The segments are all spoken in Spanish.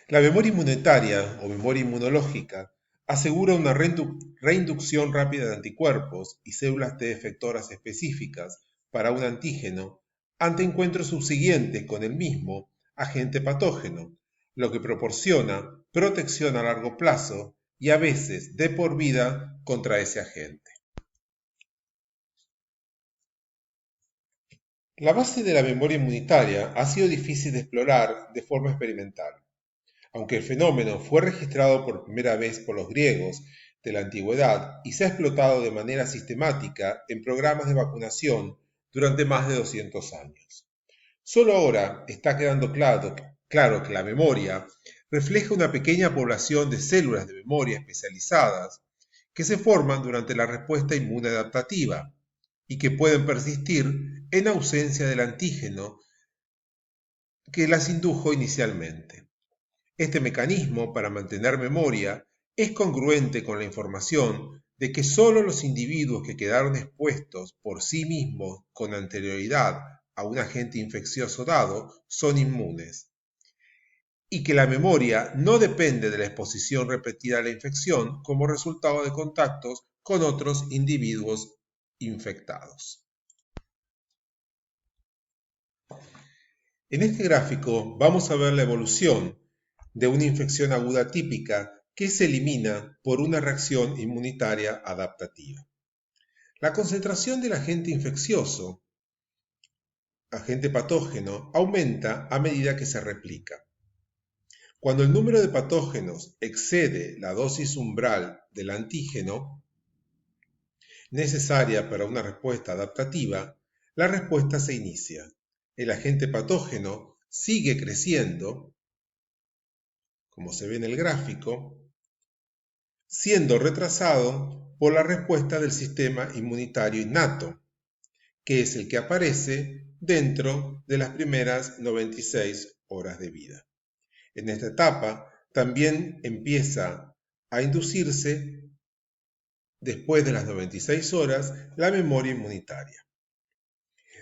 La memoria inmunitaria o memoria inmunológica asegura una reinducción rápida de anticuerpos y células T efectoras específicas para un antígeno ante encuentros subsiguientes con el mismo agente patógeno, lo que proporciona protección a largo plazo y a veces de por vida contra ese agente. La base de la memoria inmunitaria ha sido difícil de explorar de forma experimental. Aunque el fenómeno fue registrado por primera vez por los griegos de la antigüedad y se ha explotado de manera sistemática en programas de vacunación durante más de 200 años. Solo ahora está quedando claro que la memoria refleja una pequeña población de células de memoria especializadas que se forman durante la respuesta inmune adaptativa y que pueden persistir en ausencia del antígeno que las indujo inicialmente. Este mecanismo para mantener memoria es congruente con la información de que solo los individuos que quedaron expuestos por sí mismos con anterioridad a un agente infeccioso dado son inmunes, y que la memoria no depende de la exposición repetida a la infección como resultado de contactos con otros individuos infectados. En este gráfico vamos a ver la evolución de una infección aguda típica que se elimina por una reacción inmunitaria adaptativa. La concentración del agente infeccioso, agente patógeno, aumenta a medida que se replica. Cuando el número de patógenos excede la dosis umbral del antígeno necesaria para una respuesta adaptativa, la respuesta se inicia. El agente patógeno sigue creciendo, como se ve en el gráfico, siendo retrasado por la respuesta del sistema inmunitario innato, que es el que aparece dentro de las primeras 96 horas de vida. En esta etapa también empieza a inducirse, después de las 96 horas, la memoria inmunitaria.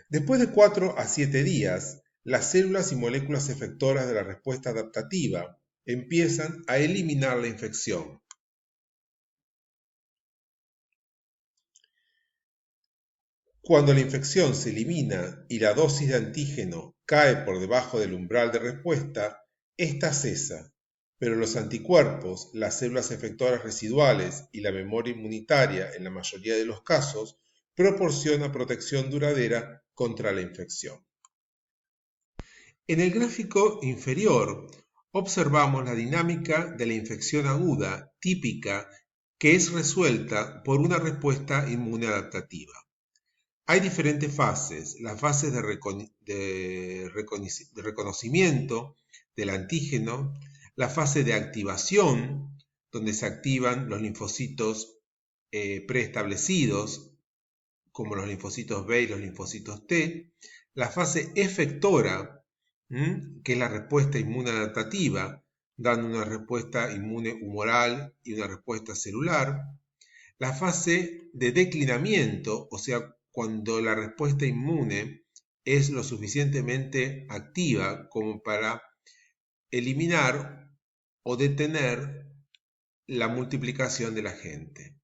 Después de 4 a 7 días, las células y moléculas efectoras de la respuesta adaptativa empiezan a eliminar la infección. Cuando la infección se elimina y la dosis de antígeno cae por debajo del umbral de respuesta, ésta cesa, pero los anticuerpos, las células efectoras residuales y la memoria inmunitaria, en la mayoría de los casos, proporciona protección duradera contra la infección. En el gráfico inferior observamos la dinámica de la infección aguda típica que es resuelta por una respuesta inmune adaptativa. Hay diferentes fases, las fases de reconocimiento del antígeno, la fase de activación, donde se activan los linfocitos preestablecidos, como los linfocitos B y los linfocitos T, la fase efectora, que es la respuesta inmune adaptativa, dando una respuesta inmune humoral y una respuesta celular, la fase de declinamiento, o sea, cuando la respuesta inmune es lo suficientemente activa como para eliminar o detener la multiplicación del agente,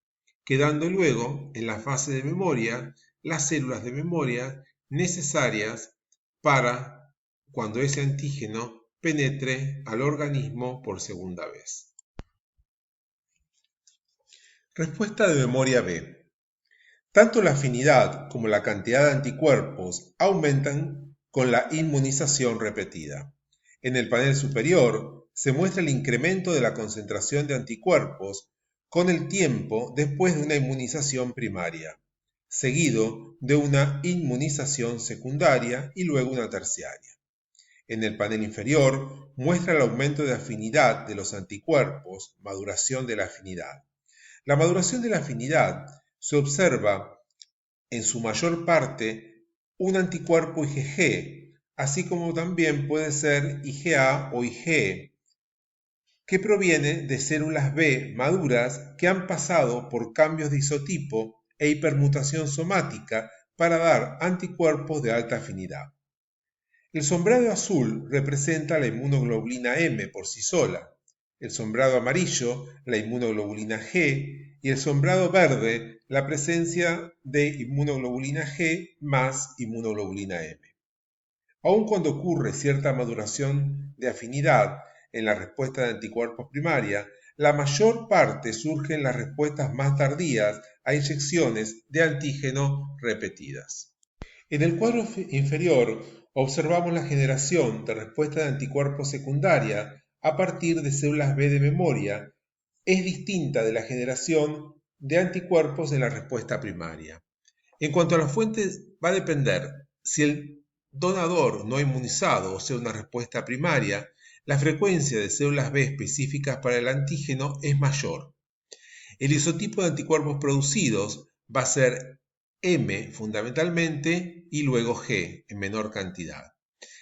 quedando luego en la fase de memoria las células de memoria necesarias para cuando ese antígeno penetre al organismo por segunda vez. Respuesta de memoria B. Tanto la afinidad como la cantidad de anticuerpos aumentan con la inmunización repetida. En el panel superior se muestra el incremento de la concentración de anticuerpos con el tiempo después de una inmunización primaria, seguido de una inmunización secundaria y luego una terciaria. En el panel inferior muestra el aumento de afinidad de los anticuerpos, maduración de la afinidad. La maduración de la afinidad se observa en su mayor parte un anticuerpo IgG, así como también puede ser IgA o IgE, que proviene de células B maduras que han pasado por cambios de isotipo e hipermutación somática para dar anticuerpos de alta afinidad. El sombreado azul representa la inmunoglobulina M por sí sola, el sombreado amarillo la inmunoglobulina G y el sombreado verde la presencia de inmunoglobulina G más inmunoglobulina M. Aun cuando ocurre cierta maduración de afinidad en la respuesta de anticuerpos primaria, la mayor parte surge en las respuestas más tardías a inyecciones de antígeno repetidas. En el cuadro inferior observamos la generación de respuesta de anticuerpos secundaria a partir de células B de memoria. Es distinta de la generación de anticuerpos en la respuesta primaria. En cuanto a las fuentes, va a depender si el donador no inmunizado, o sea, una respuesta primaria, la frecuencia de células B específicas para el antígeno es mayor. El isotipo de anticuerpos producidos va a ser M fundamentalmente y luego G en menor cantidad.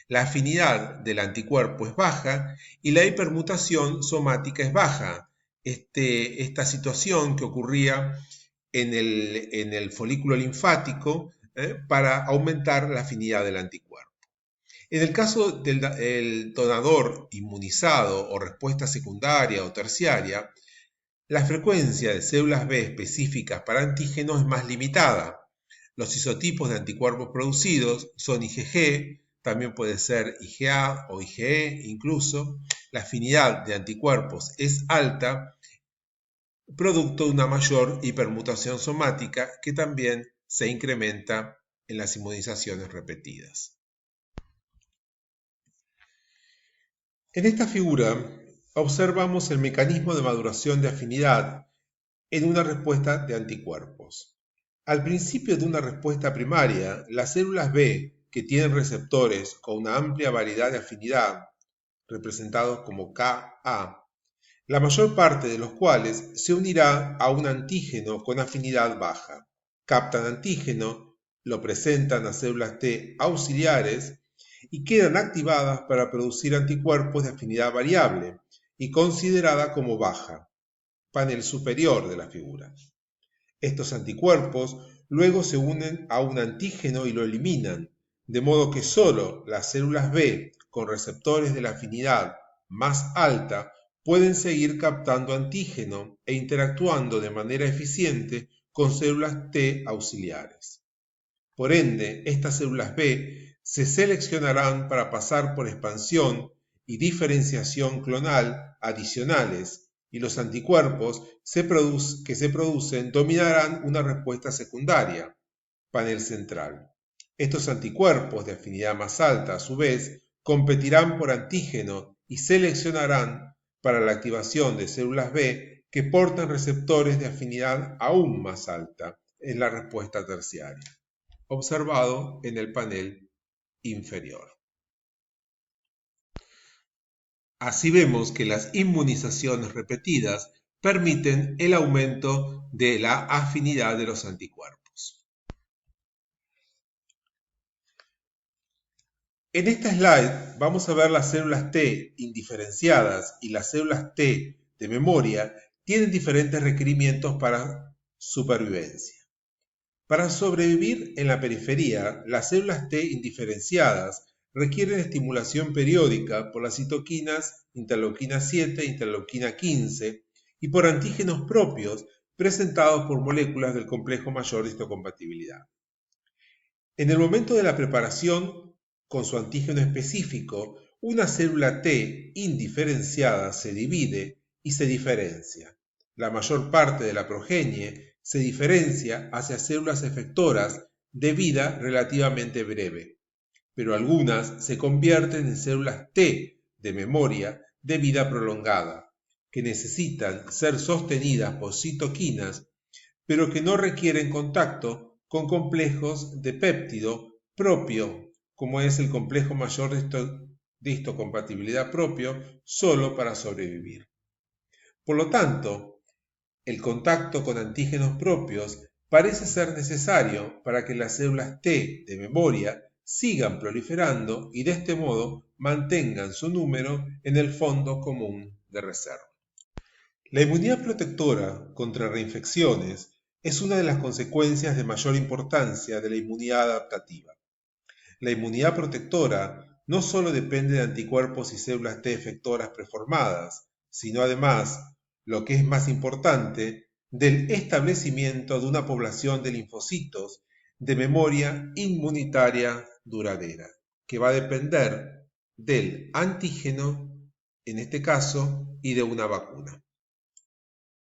La afinidad del anticuerpo es baja y la hipermutación somática es baja. Esta situación que ocurría en el folículo linfático para aumentar la afinidad del anticuerpo. En el caso del donador inmunizado o respuesta secundaria o terciaria, la frecuencia de células B específicas para antígenos es más limitada. Los isotipos de anticuerpos producidos son IgG, también puede ser IgA o IgE incluso. La afinidad de anticuerpos es alta, producto de una mayor hipermutación somática que también se incrementa en las inmunizaciones repetidas. En esta figura observamos el mecanismo de maduración de afinidad en una respuesta de anticuerpos. Al principio de una respuesta primaria, las células B, que tienen receptores con una amplia variedad de afinidad, representados como Ka, la mayor parte de los cuales se unirá a un antígeno con afinidad baja. Captan antígeno, lo presentan a células T auxiliares y quedan activadas para producir anticuerpos de afinidad variable y considerada como baja. Panel superior de la figura. Estos anticuerpos luego se unen a un antígeno y lo eliminan, de modo que solo las células B con receptores de la afinidad más alta pueden seguir captando antígeno e interactuando de manera eficiente con células T auxiliares. Por ende, estas células B se seleccionarán para pasar por expansión y diferenciación clonal adicionales y los anticuerpos que se producen dominarán una respuesta secundaria, panel central. Estos anticuerpos de afinidad más alta, a su vez, competirán por antígeno y seleccionarán para la activación de células B que portan receptores de afinidad aún más alta en la respuesta terciaria, observado en el panel inferior. Así vemos que las inmunizaciones repetidas permiten el aumento de la afinidad de los anticuerpos. En esta slide vamos a ver las células T indiferenciadas y las células T de memoria tienen diferentes requerimientos para supervivencia. Para sobrevivir en la periferia, las células T indiferenciadas requieren estimulación periódica por las citoquinas interleuquina 7 e interleuquina 15 y por antígenos propios presentados por moléculas del complejo mayor de histocompatibilidad. En el momento de la preparación, con su antígeno específico, una célula T indiferenciada se divide y se diferencia. La mayor parte de la progenie se diferencia hacia células efectoras de vida relativamente breve, pero algunas se convierten en células T de memoria de vida prolongada, que necesitan ser sostenidas por citoquinas, pero que no requieren contacto con complejos de péptido propio, como es el complejo mayor de histocompatibilidad propio, solo para sobrevivir. Por lo tanto, el contacto con antígenos propios parece ser necesario para que las células T de memoria sigan proliferando y de este modo mantengan su número en el fondo común de reserva. La inmunidad protectora contra reinfecciones es una de las consecuencias de mayor importancia de la inmunidad adaptativa. La inmunidad protectora no solo depende de anticuerpos y células T efectoras preformadas, sino además, lo que es más importante, del establecimiento de una población de linfocitos de memoria inmunitaria duradera, que va a depender del antígeno, en este caso, y de una vacuna.